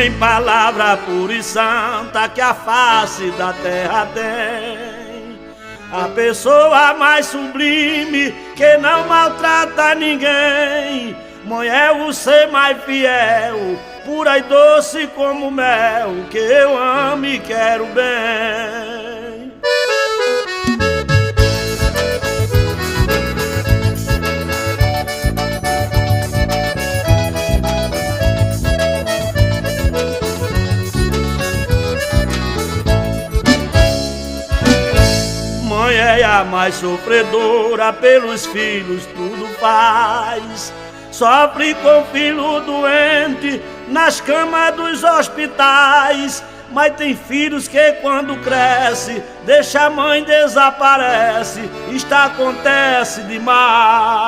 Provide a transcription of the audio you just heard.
mãe, palavra pura e santa que a face da terra tem. A pessoa mais sublime que não maltrata ninguém. Mãe é o ser mais fiel, pura e doce como mel, que eu amo e quero bem. Mãe é a mais sofredora, pelos filhos tudo faz. Sofre com filho doente nas camas dos hospitais. Mas tem filhos que quando cresce, deixa a mãe desaparece. Isto acontece demais.